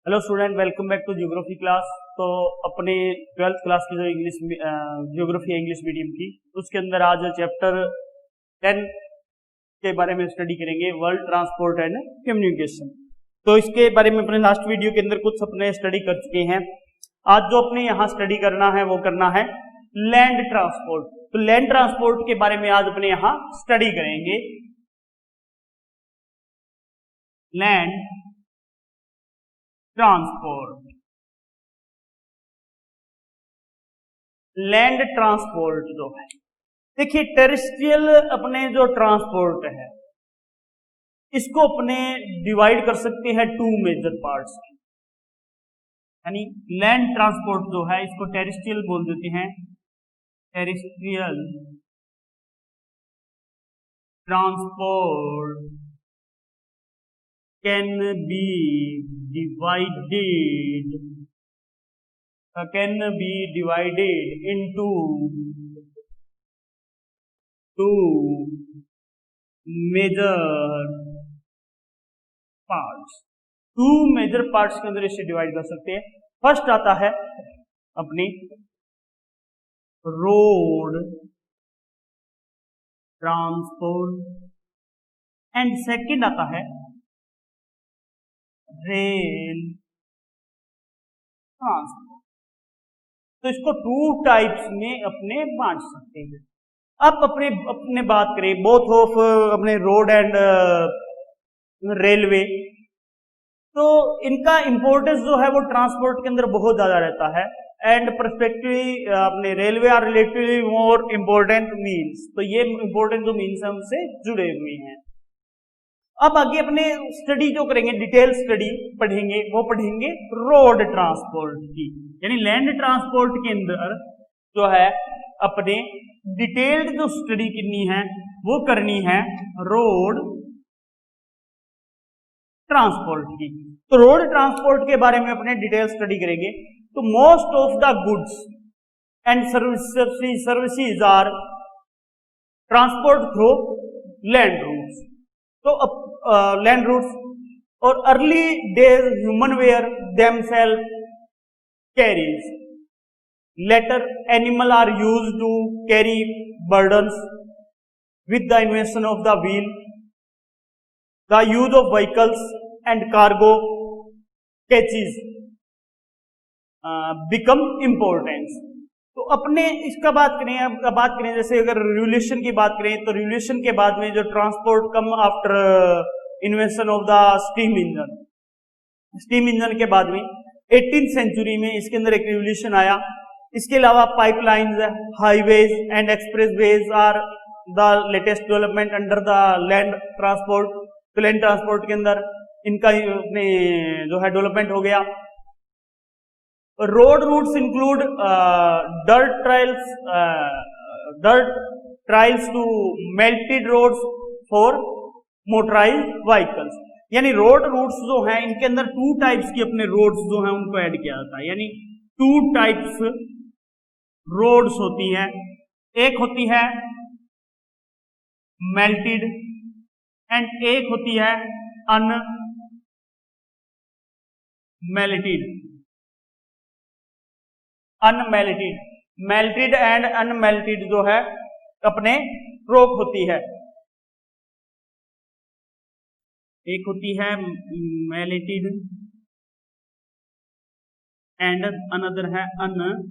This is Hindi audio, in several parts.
Hello student, welcome back to geography class. तो अपने 12th क्लास की जो इंग्लिश ज्योग्राफी है इंग्लिश मीडियम की, उसके अंदर आज चैप्टर 10 के बारे में स्टडी करेंगे, वर्ल्ड ट्रांसपोर्ट एंड कम्युनिकेशन। तो इसके बारे में अपने लास्ट वीडियो के अंदर कुछ अपने स्टडी कर चुके हैं। आज जो अपने यहाँ स्टडी करना है वो करना है लैंड ट्रांसपोर्ट। तो लैंड ट्रांसपोर्ट के बारे में आज अपने यहाँ स्टडी करेंगे। लैंड ट्रांसपोर्ट, लैंड ट्रांसपोर्ट जो है, देखिए टेरेस्ट्रियल अपने जो ट्रांसपोर्ट है इसको अपने डिवाइड कर सकते हैं टू मेजर पार्ट्स में। यानी लैंड ट्रांसपोर्ट जो है इसको टेरेस्ट्रियल बोल देते हैं। Terrestrial transport can be divided into two major parts। Two major parts के अंदर इसे डिवाइड कर सकते हैं। फर्स्ट आता है अपनी रोड ट्रांसपोर्ट एंड सेकंड आता है रेल ट्रांसपोर्ट। तो इसको टू टाइप्स में अपने बांट सकते हैं। अब अपने बात करें बोथ ऑफ अपने रोड एंड रेलवे, तो इनका इंपॉर्टेंस जो है वो ट्रांसपोर्ट के अंदर बहुत ज्यादा रहता है। एंड परस्पेक्टिवली अपने railway are relatively more important means, तो ये इम्पोर्टेंट जो मीन्स है उनसे जुड़े हुए हैं। अब आगे अपने स्टडी जो करेंगे, डिटेल स्टडी पढ़ेंगे, वो पढ़ेंगे रोड ट्रांसपोर्ट की। यानी लैंड ट्रांसपोर्ट के अंदर जो है अपने डिटेल्ड जो स्टडी करनी है वो करनी है रोड ट्रांसपोर्ट की। तो रोड ट्रांसपोर्ट के बारे में अपने डिटेल स्टडी करेंगे। तो most of the goods and services are transport through land routes. तो लैंड रूट्स और early days human were themselves carries, later animal are used to carry burdens. With the invention of the wheel the use of vehicles and cargo catches become importance. तो अपने इसका बात करें जैसे अगर रिवोल्यूशन की बात करें तो रिवोल्यूशन के बाद में जो transport come after invention of the steam engine, steam engine के बाद में 18th सेंचुरी में इसके अंदर एक रिवोल्यूशन आया। इसके अलावा pipelines, highways and expressways are the latest development under the land transport. तो लैंड ट्रांसपोर्ट के अंदर इनका अपने जो है डेवलपमेंट हो गया। Road routes include dirt trails to melted roads for motorized vehicles। यानी रोड रूट्स जो हैं इनके अंदर टू टाइप्स की अपने रोड्स जो हैं उनको ऐड किया जाता है। यानी टू टाइप्स रोड्स होती हैं, एक होती है मेल्टेड एंड एक होती है अनमेल्टेड। मेल्टेड एंड अनमेल्टेड जो है अपने रोक होती है। एक होती है मेल्टेड एंड अनदर है अनमेल्टेड।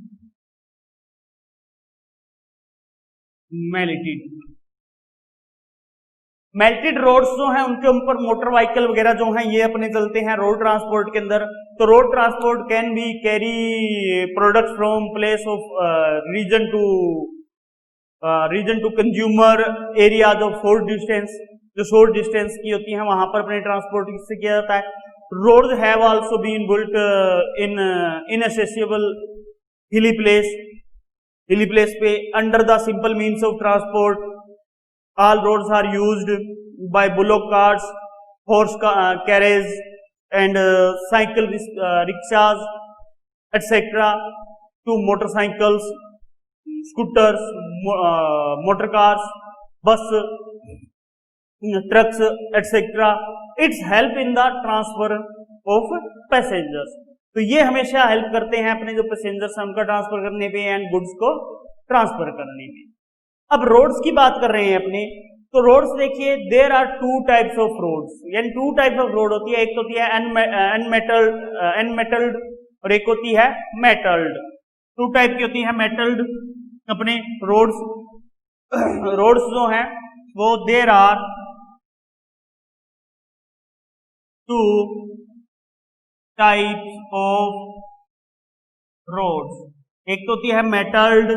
मेल्टेड रोड्स जो हैं उनके ऊपर मोटर व्हीकल वगैरह जो हैं ये अपने चलते हैं रोड ट्रांसपोर्ट के अंदर। तो road transport can be carry products from place of region to consumer areas of short distance. जो शॉर्ट डिस्टेंस की होती हैं वहां पर अपने ट्रांसपोर्ट से किया जाता है। Roads have also been built in inaccessible hilly place पे under the simple means of transport. All roads are used by bullock carts, horse carriages, and cycle rickshaws, etc. to motorcycles, scooters, motor cars, bus, trucks, etc. Its help in the transfer of passengers. तो ये हमेशा हेल्प करते हैं अपने जो पैसेंजर्स हैं उनका ट्रांसफर करने पे एंड गुड्स को ट्रांसफर करने में। अब रोड्स की बात कर रहे हैं अपने, तो रोड्स देखिए there are two types of roads, यानी टू टाइप्स ऑफ रोड होती है, एक तो होती है अनमेटल्ड और एक होती है मेटल्ड। टू टाइप की होती है मेटल्ड अपने रोड्स। रोड्स जो हैं वो there are two types of roads, एक तो होती है मेटल्ड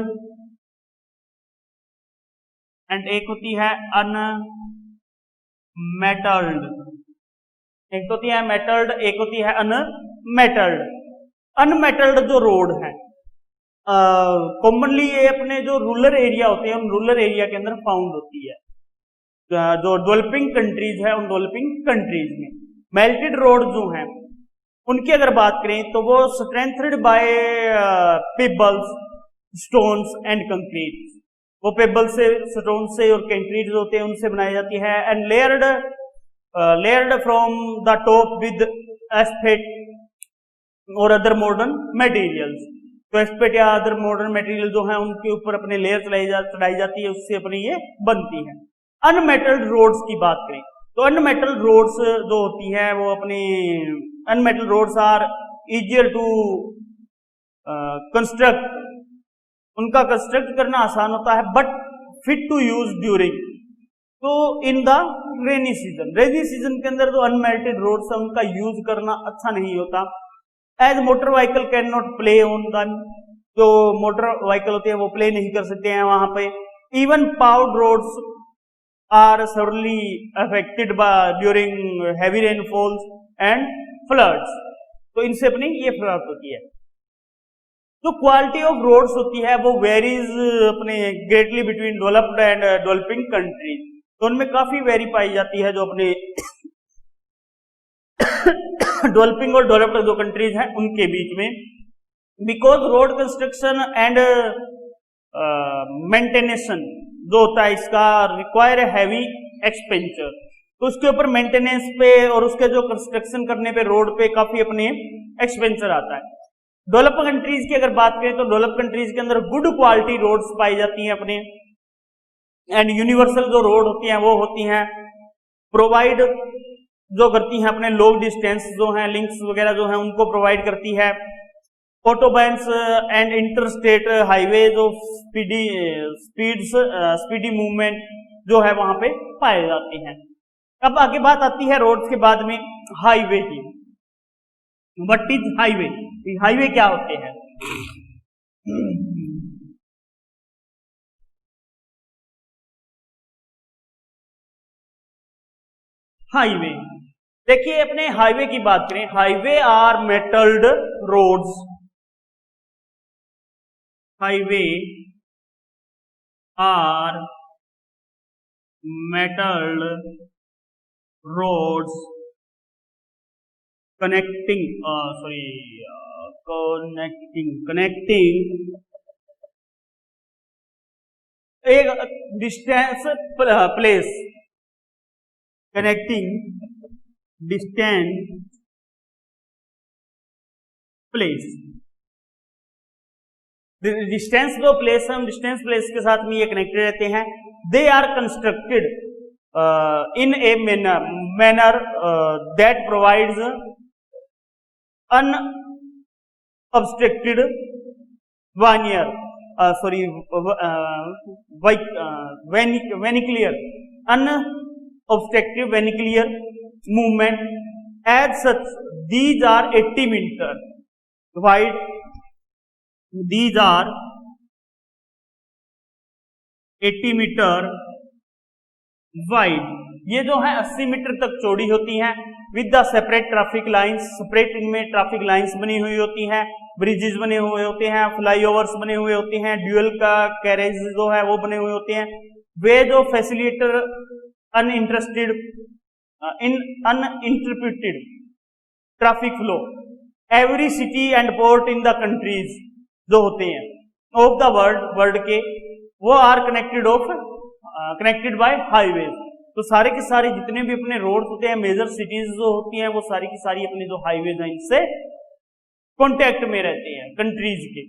एंड एक होती है अनमेटल्ड। एक तो होती है मेटल्ड, एक होती है अनमेटल्ड। अनमेटल्ड जो रोड है कॉमनली ये अपने जो रूरल एरिया होते हैं उन रूरल एरिया के अंदर फाउंड होती है। जो डेवलपिंग कंट्रीज है उन डेवलपिंग कंट्रीज में मेल्टेड रोड जो हैं उनकी अगर बात करें तो वो strengthened by pebbles, stones and concrete. वो पेबल से, स्टोन से और कंक्रीट जो होते हैं उनसे बनाई जाती है and layered from the top with asphalt और अदर मॉडर्न मटेरियल्स। तो एस्पेट या अदर मॉडर्न मटेरियल जो है उनके ऊपर अपने लेयर चढ़ाई जाती है, उससे अपनी ये बनती है। अनमेटल्ड रोड्स की बात करें तो अनमेटल्ड रोड्स जो होती है वो अपनी unmetalled roads are easier to construct, उनका कंस्ट्रक्ट करना आसान होता है, but fit to use during तो in the rainy season. Rainy season के अंदर जो अनमेल्टेड रोड्स है उनका यूज करना अच्छा नहीं होता, as motor vehicle can not play on them. जो मोटर व्हीकल होते हैं वो प्ले नहीं कर सकते हैं वहां पे। Even powered roads are surely affected during heavy rainfalls and floods, तो इनसे अपनी ये फ्लड होती है। जो क्वालिटी ऑफ रोड्स होती है वो वेरीज अपने greatly between developed and developing countries, तो उनमें काफी वेरी पाई जाती है जो अपने डेवलपिंग और डेवलप्ड जो कंट्रीज हैं उनके बीच में। Because road construction and maintenance जो होता है इसका रिक्वायर हैवी एक्सपेंचर, तो उसके ऊपर मेंटेनेंस पे और उसके जो कंस्ट्रक्शन करने पे रोड पे काफी अपने एक्सपेंचर आता है। डेवलप कंट्रीज की अगर बात करें तो डेवलप कंट्रीज के अंदर गुड क्वालिटी रोड्स पाई जाती हैं अपने, एंड यूनिवर्सल जो रोड होती हैं वो होती हैं प्रोवाइड जो करती हैं अपने लॉन्ग डिस्टेंस जो हैं लिंक्स वगैरह जो हैं उनको प्रोवाइड करती है। ऑटोबाइन्स एंड इंटरस्टेट हाईवे जो स्पीडी मूवमेंट जो है वहां पे पाए जाते हैं। अब आगे बात आती है रोड्स के बाद में हाईवे की। What is highway? हाईवे क्या होते हैं? हाईवे देखिए, अपने हाईवे की बात करें, highway are metalled roads. Highway are metalled roads connecting एक distance place, connecting distance place. Distance जो प्लेस है, हम डिस्टेंस प्लेस के साथ में ये कनेक्टेड रहते हैं। They are constructed in a manner that provides unobstructed vernacular movement. As such, these are 80 meter wide. These are 80 meter wide, ये जो है 80 मीटर तक चौड़ी होती हैं। With the separate traffic lines, separate इनमें ट्रैफिक लाइंस बनी हुई होती हैं, ब्रिजेस बने हुए होते हैं, फ्लाईओवर्स बने हुए होते हैं, ड्यूअल का कैरेज जो है वो बने हुए होते हैं। वे जो facilitator uninterrupted traffic flow every city and port in the countries जो होते हैं ऑफ द वर्ल्ड के, वो आर कनेक्टेड बाय हाईवेज। तो सारे के सारे जितने भी अपने रोड होते हैं, मेजर सिटीज जो होती हैं, वो सारी की सारी अपनी जो हाईवे हैं इनसे कॉन्टेक्ट में रहते हैं कंट्रीज के।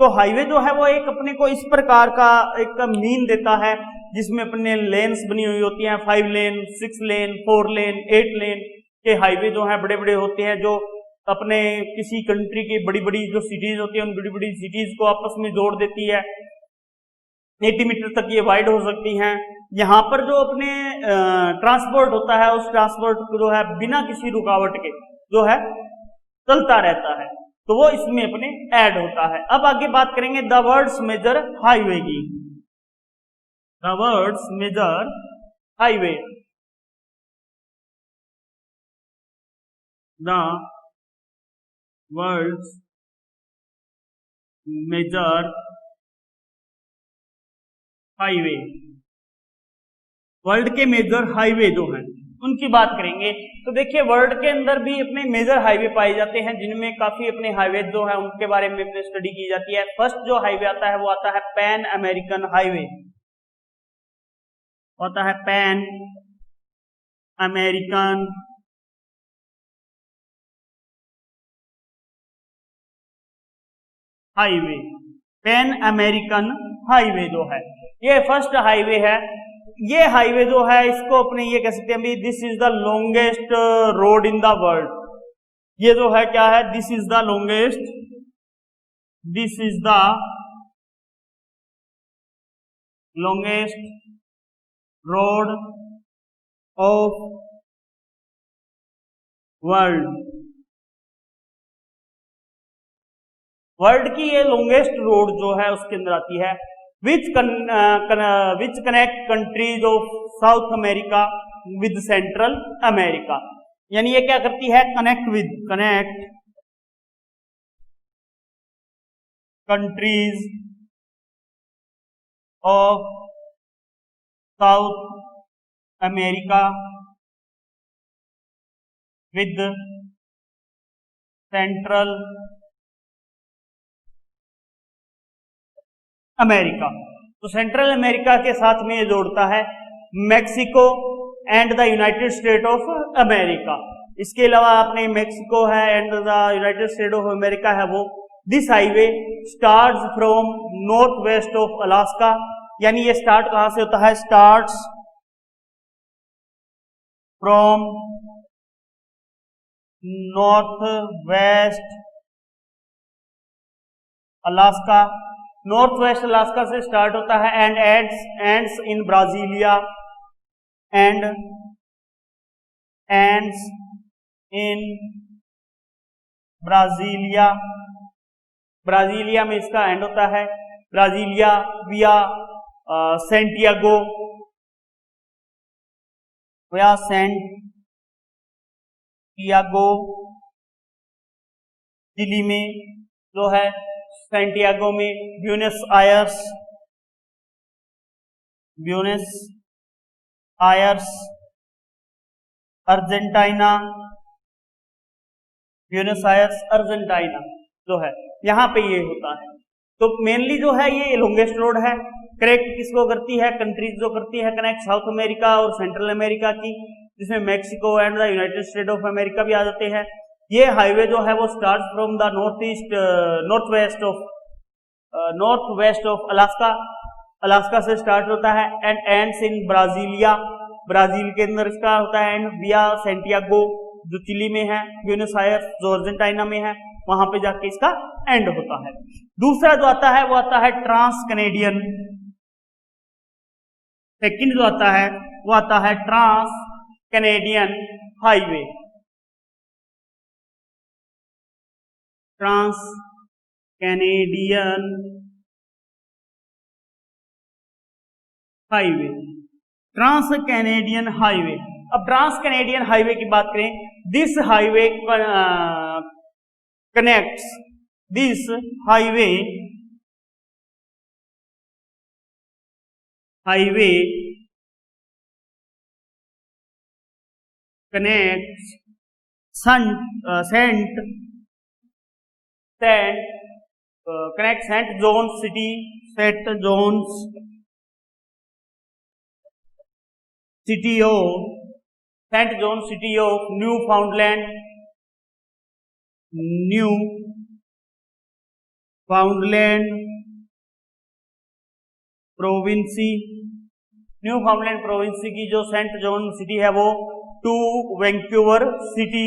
तो हाईवे जो है वो एक अपने को इस प्रकार का एक मीन देता है जिसमें अपने लेन्स बनी हुई होती हैं, 5 लेन, 6 लेन, 4 लेन, 8 लेन के हाईवे जो है बड़े बड़े होते हैं, जो अपने किसी कंट्री की बड़ी बड़ी जो सिटीज होती है उन बड़ी बड़ी सिटीज को आपस में जोड़ देती है। 80 मीटर तक ये वाइड हो सकती हैं। यहाँ पर जो अपने ट्रांसपोर्ट होता है उस ट्रांसपोर्ट को जो है बिना किसी रुकावट के जो है चलता रहता है, तो वो इसमें अपने ऐड होता है। अब आगे बात करेंगे द वर्ल्ड्स मेजर हाईवे की। The world's major highway, the world's major highway, world के मेजर हाईवे जो हैं उनकी बात करेंगे। तो देखिए वर्ल्ड के अंदर भी अपने मेजर हाईवे पाए जाते हैं जिनमें काफी अपने हाईवे जो है उनके बारे में अपने स्टडी की जाती है। फर्स्ट जो हाईवे आता है वो आता है पैन अमेरिकन हाईवे, होता है pan American highway. Pan American highway जो है ये फर्स्ट हाईवे है। ये हाईवे जो है इसको अपने ये कह सकते हैं भी this is the longest road in the world. ये जो है क्या है, this is the longest, this is the longest road of world. World की ये लॉन्गेस्ट रोड जो है उसके अंदर आती है which connect countries of south America with central America. यानी ये क्या करती है, connect countries of south America with central America. तो सेंट्रल अमेरिका के साथ में ये जोड़ता है Mexico and the United state of America. इसके अलावा अपने मैक्सिको है and the United state of America है वो। This highway starts from north west of Alaska. यानी ये स्टार्ट कहां से होता है, starts from north west Alaska, north west Alaska से स्टार्ट होता है and ends in Brasilia and ends in Brasilia. Brasilia में इसका एंड होता है। ब्राजीलिया विया सेंटियागो, विया सेंटियागो चिली में जो है, सेंटियागो में Buenos Aires Argentina, Buenos Aires Argentina जो है यहां पे ये होता है। तो मेनली जो है ये लॉन्गेस्ट रोड है। कनेक्ट किसको करती है, कंट्रीज जो करती है कनेक्ट साउथ अमेरिका और सेंट्रल अमेरिका की, जिसमें Mexico and the United state of America भी आ जाते हैं। ये हाईवे जो है वो start from the north west of Alaska से स्टार्ट होता है and ends in Brasilia, Brazil के अंदर इसका होता है एंड विया सेंटियागो जो चिली में है, ब्यूनस आयर्स जो अर्जेंटीना में है, वहां पे जाके इसका एंड होता है। दूसरा जो आता है वो आता है ट्रांस कैनेडियन। सेकंड जो आता है वो आता है trans Canadian highway. Trans Canadian highway, trans Canadian highway. अब ट्रांस कैनेडियन हाईवे की बात करें, this highway connects St. John's City, St. John's city of saint John city of Newfoundland province Newfoundland province की जो सेंट जॉन सिटी है वो to Vancouver city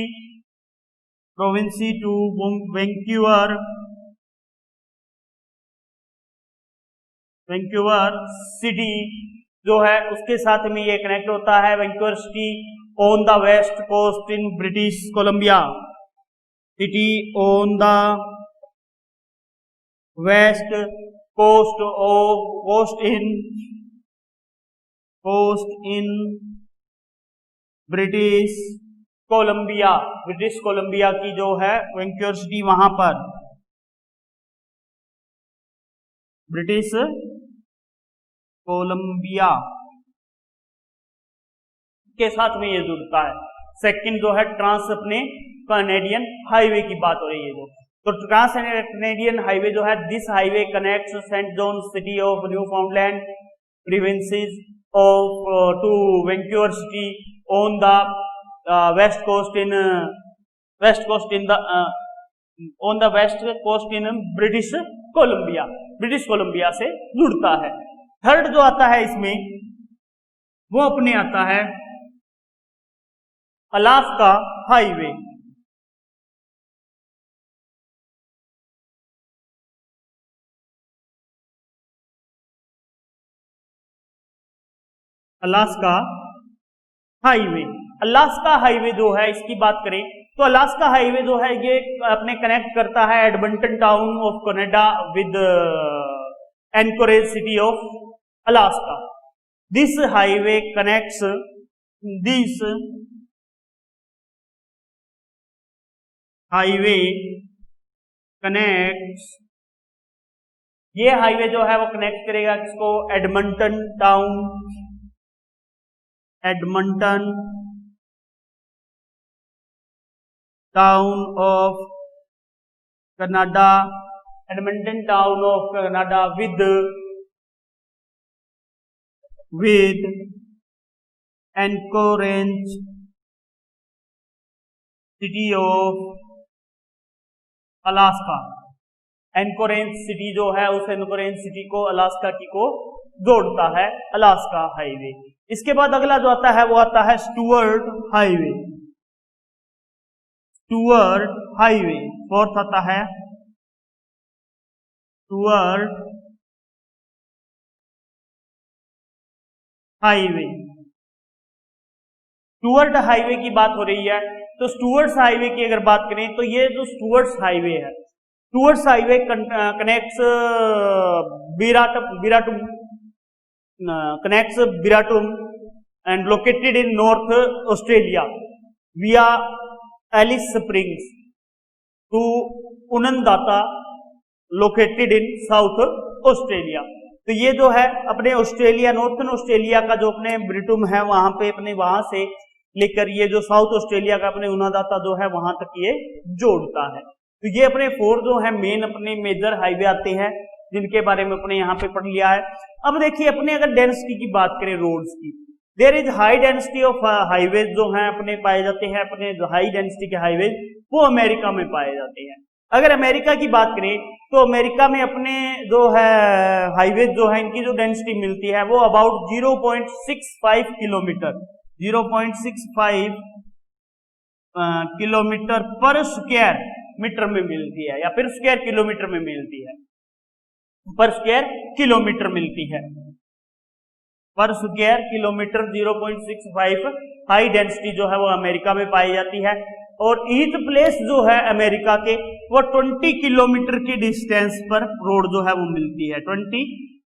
province to Vancouver city जो है उसके साथ में ये कनेक्ट होता है। Vancouver city on the west coast in British Columbia, city on the west coast in British Columbia की जो है वैंकूवर सिटी वहां पर ब्रिटिश कोलंबिया के साथ में ये जुड़ता है। सेकंड जो है ट्रांस अपने कनेडियन हाईवे की बात हो रही है तो ट्रांस कनेडियन हाईवे जो है this highway connects Saint John city of Newfoundland provinces of to Vancouver city on the west coast in British Columbia से जुड़ता है। थर्ड जो आता है इसमें वो अपने आता है अलास्का हाईवे। अलास्का हाईवे जो है इसकी बात करें तो अलास्का हाईवे जो है ये अपने कनेक्ट करता है Edmonton town of Canada with Anchorage city of Alaska. This highway connects ये हाईवे जो है वो कनेक्ट करेगा किसको Edmonton town of Canada with Anchorage city of Alaska. Anchorage city जो है उस एनकोरेज सिटी को अलास्का की को जोड़ता है अलास्का हाईवे। इसके बाद अगला जो आता है वो आता है स्टुअर्ट हाईवे। फोर्थ आता है स्टुअर्ट हाईवे की बात हो रही है तो स्टुअर्ट्स हाईवे की अगर बात करें तो ये जो स्टुअर्ट्स हाईवे कनेक्ट्स बिराटुम and located in North Australia via Alice Springs to Unandata located in South Australia। तो ये जो है अपने ऑस्ट्रेलिया नॉर्थन ऑस्ट्रेलिया का जो अपने ब्रिटुम है वहां पे अपने वहां से लेकर ये जो साउथ ऑस्ट्रेलिया का अपने उनादाता जो है वहां तक ये जोड़ता है। तो ये अपने 4 जो है मेन अपने मेजर हाईवे आते हैं जिनके बारे में अपने यहाँ पे पढ़ लिया है। अब देखिए अपने अगर डेंसिटी की बात करें रोड्स की, there is high density of highways जो हैं अपने पाए जाते हैं। अपने जो हाई डेंसिटी के हाईवेज वो अमेरिका में पाए जाते हैं। अगर अमेरिका की बात करें तो अमेरिका में अपने जो है हाईवेज जो है इनकी जो डेंसिटी मिलती है वो अबाउट 0.65 किलोमीटर पर स्क्वायर मीटर में मिलती है या फिर स्क्वायर किलोमीटर में मिलती है, पर स्क्वायर किलोमीटर मिलती है, पर स्क्वायर किलोमीटर 0.65 हाई डेंसिटी जो है वो अमेरिका में पाई जाती है। और ईच प्लेस जो है अमेरिका के वो 20 किलोमीटर की डिस्टेंस पर रोड जो है वो मिलती है। 20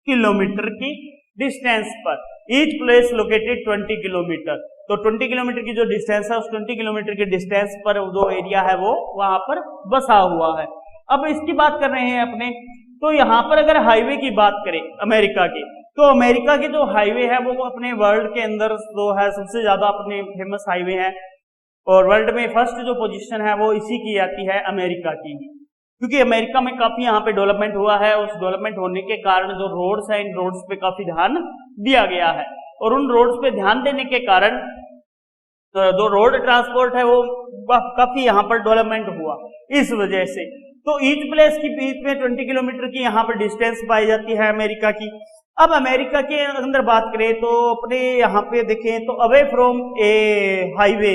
किलोमीटर की डिस्टेंस पर ईच प्लेस लोकेटेड 20 किलोमीटर। तो 20 किलोमीटर की जो डिस्टेंस है उस 20 किलोमीटर के डिस्टेंस पर जो एरिया है वो वहां पर बसा हुआ है। अब इसकी बात कर रहे हैं अपने, तो यहाँ पर अगर हाईवे की बात करें अमेरिका की, तो अमेरिका के जो हाईवे है वो अपने वर्ल्ड के अंदर जो है सबसे ज्यादा अपने फेमस हाईवे है और वर्ल्ड में फर्स्ट जो पोजीशन है वो इसी की आती है, अमेरिका की, क्योंकि अमेरिका में काफी यहाँ पे डेवलपमेंट हुआ है। उस डेवलपमेंट होने के कारण जो रोड्स है इन रोड्स पे काफी ध्यान दिया गया है। और उन रोड्स पे ध्यान देने के कारण जो रोड ट्रांसपोर्ट है वो काफी यहाँ पर डेवलपमेंट हुआ इस वजह से। तो ईच प्लेस की बीच में 20 किलोमीटर की यहाँ पर डिस्टेंस पाई जाती है अमेरिका की। अब अमेरिका के अंदर बात करें तो अपने यहाँ पे देखें तो away from a highway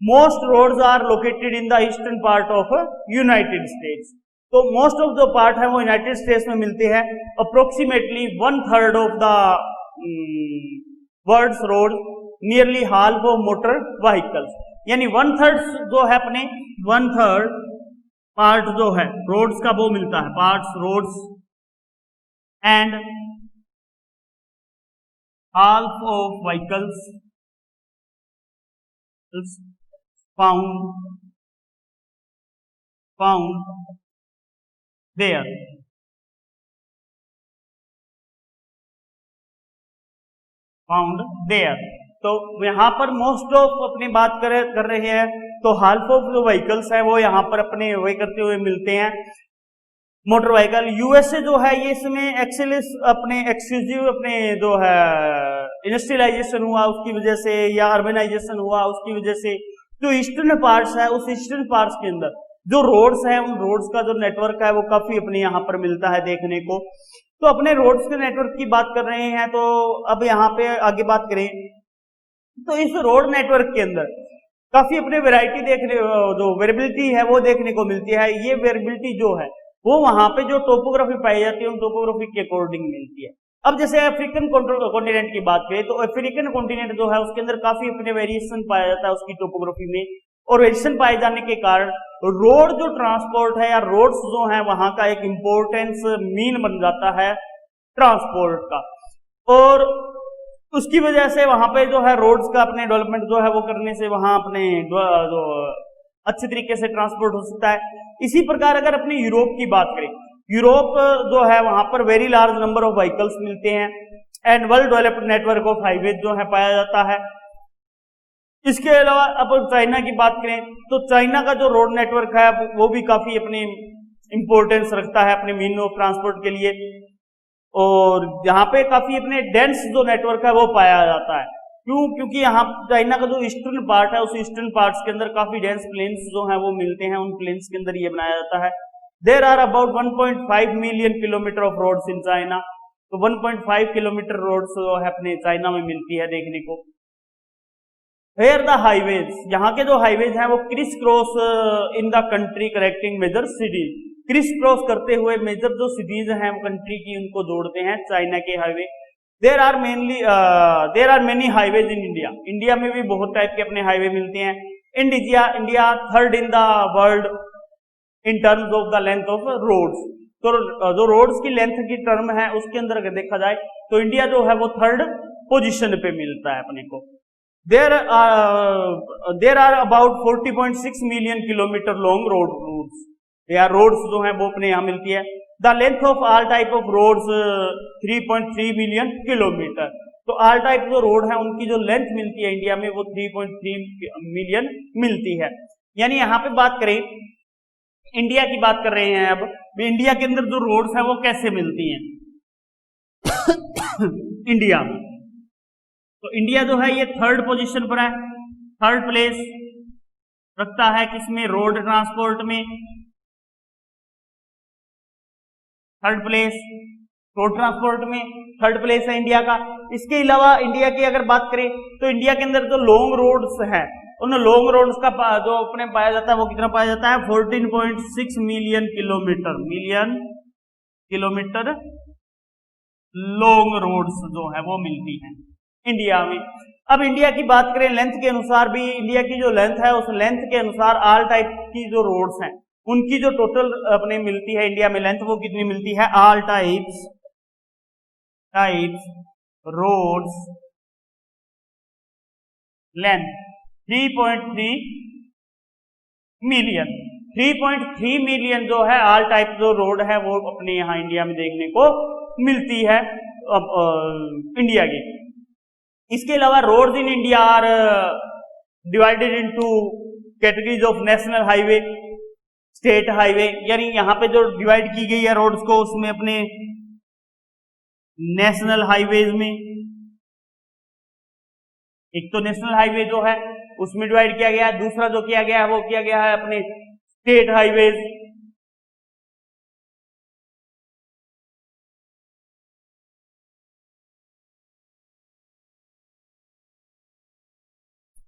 most roads are located in the eastern part of United States. तो मोस्ट ऑफ जो पार्ट है वो यूनाइटेड स्टेट्स में मिलते हैं। Approximately 1/3 of the world's road nearly half of motor vehicles, यानी 1/3 जो है अपने 1/3 पार्ट जो है रोड्स का वो मिलता है, parts roads and half of vehicles found there। तो यहाँ पर मोस्ट ऑफ अपनी बात कर रहे हैं तो हाल्फ ऑफ जो व्हीकल्स है वो यहाँ पर अपने वे करते हुए मिलते हैं मोटर व्हीकल। यूएसए जो है ये इसमें एक्सेलिस अपने एक्सक्लूसिव अपने जो है इंडस्ट्रियलाइजेशन हुआ उसकी वजह से या अर्बनाइजेशन हुआ उसकी वजह से जो ईस्टर्न पार्ट्स है उस ईस्टर्न पार्ट्स के अंदर जो रोड्स है उन रोड्स का जो नेटवर्क है वो काफी अपने यहाँ पर मिलता है देखने को। तो अपने रोड्स के नेटवर्क की बात कर रहे हैं तो अब यहाँ पे आगे बात करें तो इस रोड नेटवर्क के अंदर काफी अपने वेराइटी देखने जो वेरिएबिलिटी है वो देखने को मिलती है। ये वेरिएबिलिटी जो है वो वहां पे जो टोपोग्राफी पाई जाती है उन टोपोग्राफी के अकॉर्डिंग मिलती है। अब जैसे अफ्रीकन कॉन्टिनेंट की बात करें तो अफ्रीकन कॉन्टिनेंट जो है उसके अंदर काफी अपने वेरिएशन पाया जाता है उसकी टोपोग्राफी में, और वेरिएशन पाए जाने के कारण रोड जो ट्रांसपोर्ट है या रोड्स जो है वहां का एक इंपॉर्टेंस मीन बन जाता है ट्रांसपोर्ट का, और उसकी वजह से वहां पे जो है रोड्स का अपने डेवलपमेंट जो है वो करने से वहां अपने जो अच्छे तरीके से ट्रांसपोर्ट हो सकता है। इसी प्रकार अगर अपने यूरोप की बात करें, यूरोप जो है वहां पर very large number of vehicles मिलते हैं and well developed network of highway जो है पाया जाता है। इसके अलावा अपन चाइना की बात करें तो चाइना का जो रोड नेटवर्क है वो भी काफी अपनी इंपॉर्टेंस रखता है अपने मीन ऑफ ट्रांसपोर्ट के लिए, और यहाँ पे काफी अपने डेंस जो नेटवर्क है वो पाया जाता है। क्योंकि यहाँ चाइना का जो ईस्टर्न पार्ट है उस ईस्टर्न पार्ट्स के अंदर काफी डेंस प्लेन्स जो है वो मिलते हैं, उन प्लेन्स के अंदर ये बनाया जाता है। There are about 1.5 million kilometre of roads in China. तो 1.5 किलोमीटर रोड्स जो है अपने चाइना में मिलती है देखने को। वेयर द हाईवेज, यहाँ के जो हाईवेज हैं वो criss cross in the country connecting major cities, criss cross करते हुए मेजर जो सिटीज हैं कंट्री की उनको जोड़ते हैं चाइना के highway. There are many highways in India, India में भी बहुत टाइप के अपने हाईवे मिलते हैं। India third in the world in terms of the length of roads. तो जो रोड्स की लेंथ की टर्म है उसके अंदर अगर देखा जाए तो इंडिया जो है वो थर्ड पोजीशन पे मिलता है अपने को। There are about 40.6 million kilometre long roads, या रोड्स जो है वो अपने यहाँ मिलती है। The length of all type of roads 3.3 million kilometre. तो ऑल टाइप जो रोड है उनकी जो लेंथ मिलती है इंडिया में वो 3.3 मिलियन मिलती है। यानी यहाँ पे बात करें इंडिया की बात कर रहे हैं, अब इंडिया के अंदर जो रोड्स हैं वो कैसे मिलती हैं इंडिया, तो इंडिया जो है ये थर्ड पोजीशन पर है, थर्ड प्लेस रखता है किसमें, रोड ट्रांसपोर्ट में, थर्ड प्लेस रोड ट्रांसपोर्ट में थर्ड प्लेस है इंडिया का। इसके अलावा इंडिया की अगर बात करें तो इंडिया के अंदर जो लॉन्ग रोड्स हैं उन लॉन्ग रोड्स का जो अपने पाया जाता है वो कितना पाया जाता है, 14.6 मिलियन किलोमीटर लॉन्ग रोड्स जो है वो मिलती हैं इंडिया में। अब इंडिया की बात करें लेंथ के अनुसार भी, इंडिया की जो लेंथ है उस लेंथ के अनुसार ऑल टाइप की जो रोड्स हैं उनकी जो टोटल अपने मिलती है इंडिया में लेंथ वो कितनी मिलती है, all types roads length 3.3 million. 3.3 million जो है ऑल टाइप जो रोड है वो अपने यहाँ इंडिया में देखने को मिलती है इंडिया की। इसके अलावा roads in India are divided into categories of national highway, state highway, यानी यहाँ पे जो डिवाइड की गई है रोड्स को उसमें अपने नेशनल हाईवेज में एक तो नेशनल हाईवे जो है उसमें डिवाइड किया गया है, दूसरा जो किया गया है वो किया गया है अपने state highways.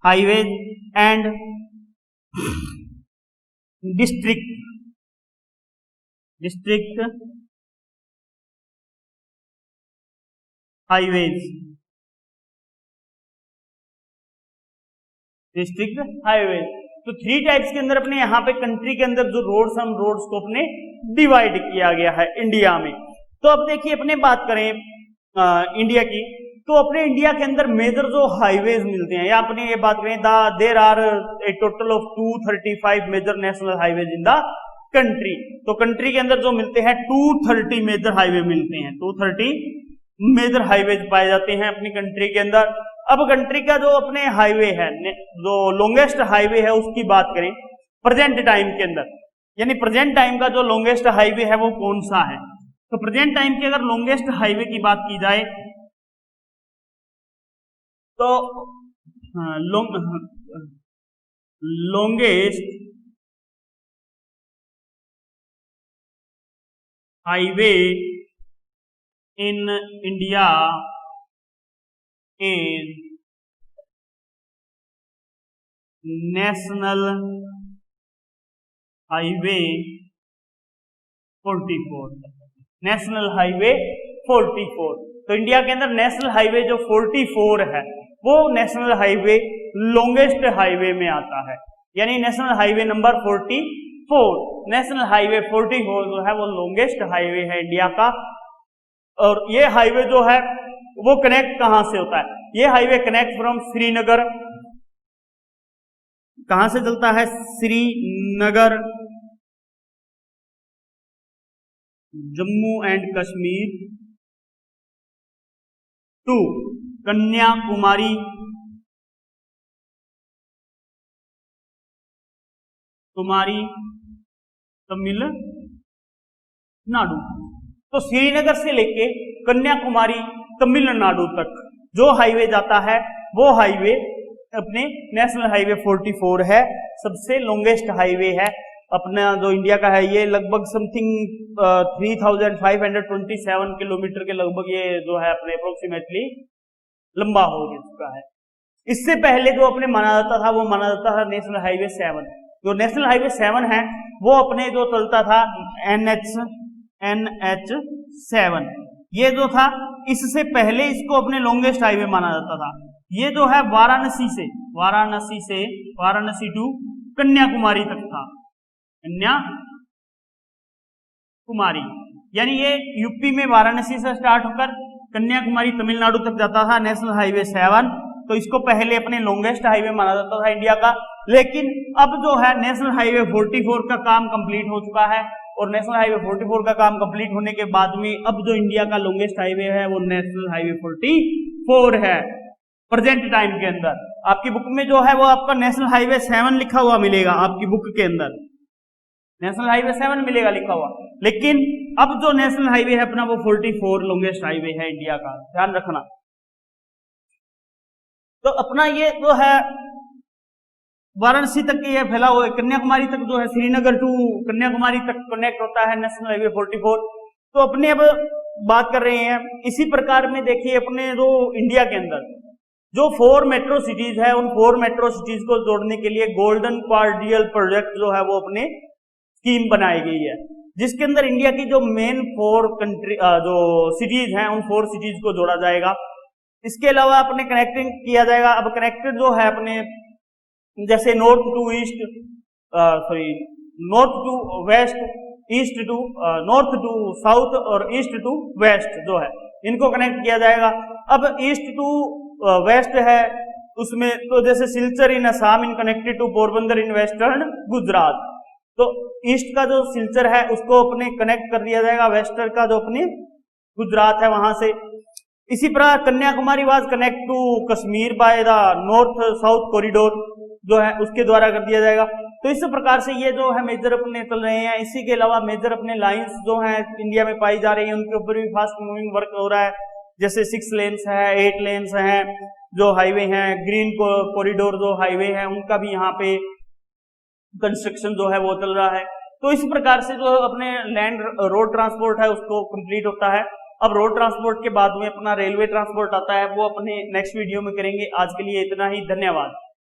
Highways and district highways, district highways. तो 3 टाइप्स के अंदर अपने यहाँ पे कंट्री के अंदर जो रोड्स, हम रोड्स को अपने डिवाइड किया गया है इंडिया में। तो अब देखिए अपने बात करें इंडिया की, तो अपने इंडिया के अंदर मेजर जो हाईवेज मिलते हैं, या अपने ये बात करें there are a total of 235 major national highways in the country. तो कंट्री के अंदर जो मिलते हैं 230 मेजर हाईवे मिलते हैं, 230 मेजर हाईवेज पाए जाते हैं अपनी कंट्री के अंदर। अब कंट्री का जो अपने हाईवे है, जो लॉन्गेस्ट हाईवे है उसकी बात करें प्रेजेंट टाइम के अंदर, यानी प्रेजेंट टाइम का जो लॉन्गेस्ट हाईवे है वो कौन सा है। तो प्रेजेंट टाइम की अगर लॉन्गेस्ट हाईवे की बात की जाए तो longest highway in India is national highway 44, national highway 44। तो इंडिया के अंदर नेशनल हाईवे जो 44 है वो नेशनल हाईवे लॉन्गेस्ट हाईवे में आता है, यानी national highway number 44, national highway 44 जो है वो लॉन्गेस्ट हाईवे है इंडिया का। और ये हाईवे जो है वो कनेक्ट कहां से होता है, ये हाईवे कनेक्ट फ्रॉम श्रीनगर, कहां से चलता है, श्रीनगर जम्मू एंड कश्मीर टू कन्याकुमारी, तमिलनाडु। तो श्रीनगर से लेके कन्याकुमारी तमिलनाडु तक जो हाईवे जाता है वो हाईवे अपने नेशनल हाईवे 44 है, सबसे लॉन्गेस्ट हाईवे है अपना जो इंडिया का है। ये लगभग समथिंग 3527 किलोमीटर के लगभग ये जो है अपने अप्रोक्सीमेटली लंबा हो चुका है। इससे पहले जो अपने माना जाता था वो माना जाता था नेशनल हाईवे 7। जो नेशनल हाईवे 7 है वो अपने जो चलता था NH 7, ये जो था इससे पहले इसको अपने लॉन्गेस्ट हाईवे माना जाता था। ये जो है वाराणसी टू कन्याकुमारी तक था, कन्याकुमारी, यानी ये यूपी में वाराणसी से स्टार्ट होकर कन्याकुमारी तमिलनाडु तक जाता था नेशनल हाईवे 7। तो इसको पहले अपने लॉन्गेस्ट हाईवे माना जाता था इंडिया का। लेकिन अब जो है नेशनल हाईवे 44 का काम कंप्लीट हो चुका है, और नेशनल हाईवे 44 का काम कंप्लीट होने के बाद में अब जो इंडिया का लॉन्गेस्ट हाईवे है वो नेशनल हाईवे 44 है प्रेजेंट टाइम के अंदर। आपकी बुक में जो है वो आपका नेशनल हाईवे 7 लिखा हुआ मिलेगा, आपकी बुक के अंदर नेशनल हाईवे 7 मिलेगा लिखा हुआ, लेकिन अब जो नेशनल हाईवे है अपना वो 44 लॉन्गेस्ट हाईवे है इंडिया का, ध्यान रखना। तो अपना ये जो है वाराणसी तक ये फैला हुआ है, कन्याकुमारी तक जो है श्रीनगर टू कन्याकुमारी तक कनेक्ट होता है नेशनल हाईवे 44। तो अपने अब बात कर रहे हैं इसी प्रकार में, देखिए अपने जो इंडिया के अंदर जो 4 मेट्रो सिटीज है उन 4 मेट्रो सिटीज को जोड़ने के लिए गोल्डन क्वाड्रियल प्रोजेक्ट जो है वो अपने स्कीम बनाई गई है, जिसके अंदर इंडिया की जो मेन 4 जो सिटीज हैं उन 4 सिटीज को जोड़ा जाएगा। इसके अलावा अपने कनेक्टिंग किया जाएगा। अब कनेक्टेड जो है अपने जैसे north to west, east to north to south और ईस्ट टू वेस्ट जो है इनको कनेक्ट किया जाएगा। अब ईस्ट टू वेस्ट है उसमें तो जैसे Silchar in Assam in connected to Porbandar in western Gujarat, तो ईस्ट का जो सिलचर है उसको अपने कनेक्ट कर दिया जाएगा, वेस्टर्न का जो अपने गुजरात है वहां से। इसी प्रकार Kanyakumari was connected to Kashmir by the north south corridor जो है उसके द्वारा कर दिया जाएगा। तो इस प्रकार से ये जो है मेजर अपने चल रहे हैं। इसी के अलावा मेजर अपने लाइंस जो हैं इंडिया में पाई जा रही है उनके ऊपर भी फास्ट मूविंग वर्क हो रहा है। जैसे 6 लेन्स है, 8 लेन्स हैं, जो हाईवे हैं, ग्रीन कॉरिडोर जो हाईवे है उनका भी यहाँ पे कंस्ट्रक्शन जो है वो चल रहा है। तो इस प्रकार से जो अपने लैंड रोड ट्रांसपोर्ट है उसको कंप्लीट होता है। अब रोड ट्रांसपोर्ट के बाद में अपना रेलवे ट्रांसपोर्ट आता है, वो अपने नेक्स्ट वीडियो में करेंगे। आज के लिए इतना ही, धन्यवाद।